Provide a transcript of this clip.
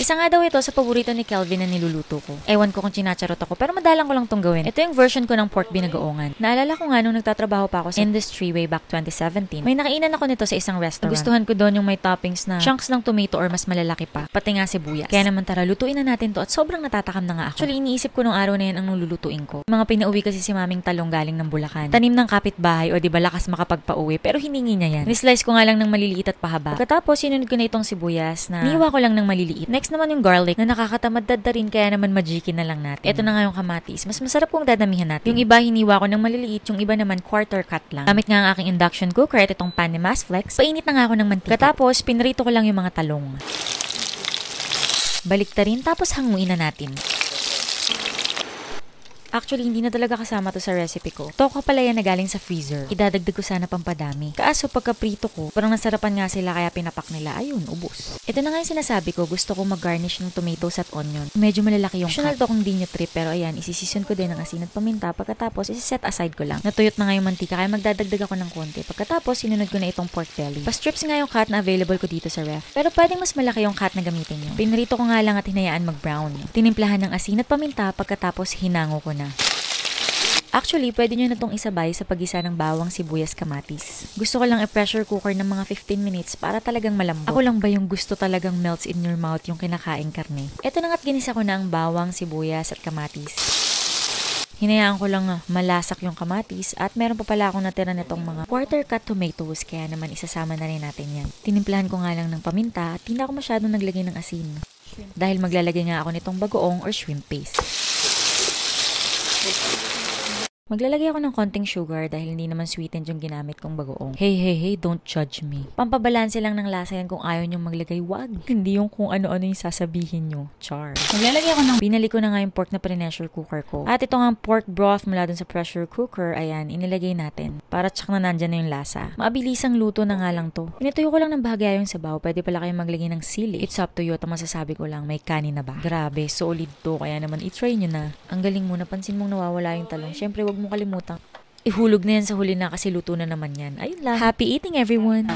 Isa nga daw ito sa paborito ni Kelvin na niluluto ko. Ewan ko kung chinacharot ako pero madalang ko lang tong gawin. Ito yung version ko ng pork binagoongan. Naalala ko nga nung nagtatrabaho pa ako sa industry way back 2017. May nakainan ako nito sa isang restaurant. Gustuhan ko doon yung may toppings na chunks ng tomato or mas malalaki pa. Pati nga sibuyas. Kaya naman tara, lutuin na natin to at sobrang natatakam na nga ako. Actually, iniisip ko nung araw na yan ang nululutuin ko. Mga pinauwi kasi si maming talong galing ng Bulacan. Tanim ng kapitbahay o di ba lakas makapagpauwi pero hiningi niya yan. Nislice ko nga lang ng maliliit at pahaba. Pagkatapos, sinunod ko na itong sibuyas na niwa ko lang ng maliliit. Next naman yung garlic na nakakatamad rin kaya naman majikin na lang natin. Ito na nga yung kamatis. Mas masarap kung dadamihan natin. Yung iba hiniwa ko ng maliliit, yung iba naman quarter cut lang. Gamit nga ang aking induction cooker at itong pan ni Masflex. Painit na nga ako ng mantika. Katapos, pinrito ko lang yung mga talong. Baliktarin tapos hanguin na natin. Actually, hindi na talaga kasama to sa recipe ko. Toka pala yan na galing sa freezer. Idadagdag ko sana pampadami. Kaso pagka-prito ko, parang nasarapan nga sila kaya pinapak nila. Ayun, ubos. Ito na nga yung sinasabi ko. Gusto ko mag-garnish ng tomatoes at onion. Medyo malalaki yung optional to kung di nyo trip. Pero ayan, isisison ko din ng asin at paminta. Pagkatapos, isi-set aside ko lang. Natuyot na nga yung mantika kaya magdadagdag ako ng konti. Pagkatapos, sinunod ko na itong pork belly. Pa-strips nga yung cut na available ko dito sa ref. Pero pwedeng mas malaki yung cut na gamitin nyo. Pinrito ko nga lang at hinayaan mag-brown. Tinimplahan ng asin at paminta. Pagkatapos, hinango ko na. Actually, pwede nyo na itong isabay sa pag-isa ng bawang, sibuyas, kamatis. Gusto ko lang i-pressure cooker ng mga 15 minutes para talagang malambot. Ako lang ba yung gusto talagang melts in your mouth yung kinakain karne? Ito na nga't ginisa ko na ang bawang, sibuyas, at kamatis. Hinayaan ko lang malasak yung kamatis at meron pa pala akong natira nitong mga quarter cut tomatoes kaya naman isasama na rin natin yan. Tinimplahan ko nga lang ng paminta at hindi ako masyadong naglagay ng asin. Dahil maglalagay nga ako nitong bagoong or shrimp paste. Maglalagay ako ng konting sugar dahil hindi naman sweetened yung ginamit kong bagoong. Hey, don't judge me. Pampabalanse lang ng lasa yan kung ayaw nyo maglagay, wag. Hindi yung kung ano-ano yung sasabihin nyo. Char. Maglalagay ako ng... Pinali ko na nga yung pork na pressure cooker ko. At ito nga pork broth mula dun sa pressure cooker, ayan, inilagay natin. Para tsak na nandyan na yung lasa. Mabilisang luto na nga lang to. Pinatuyo ko lang ng bahagya yung sabaw. Pwede pala kayong maglagay ng sili. It's up to you. At masasabi ko lang, may kanin na ba? Grabe, solid to. Kaya naman, itry nyo na. Ang galing mo, napansin mong nawawala yung talong. Syempre, wag mo kalimutang ihulog na yan sa huli na kasi luto na naman yan. Ayun lang. Happy eating, everyone!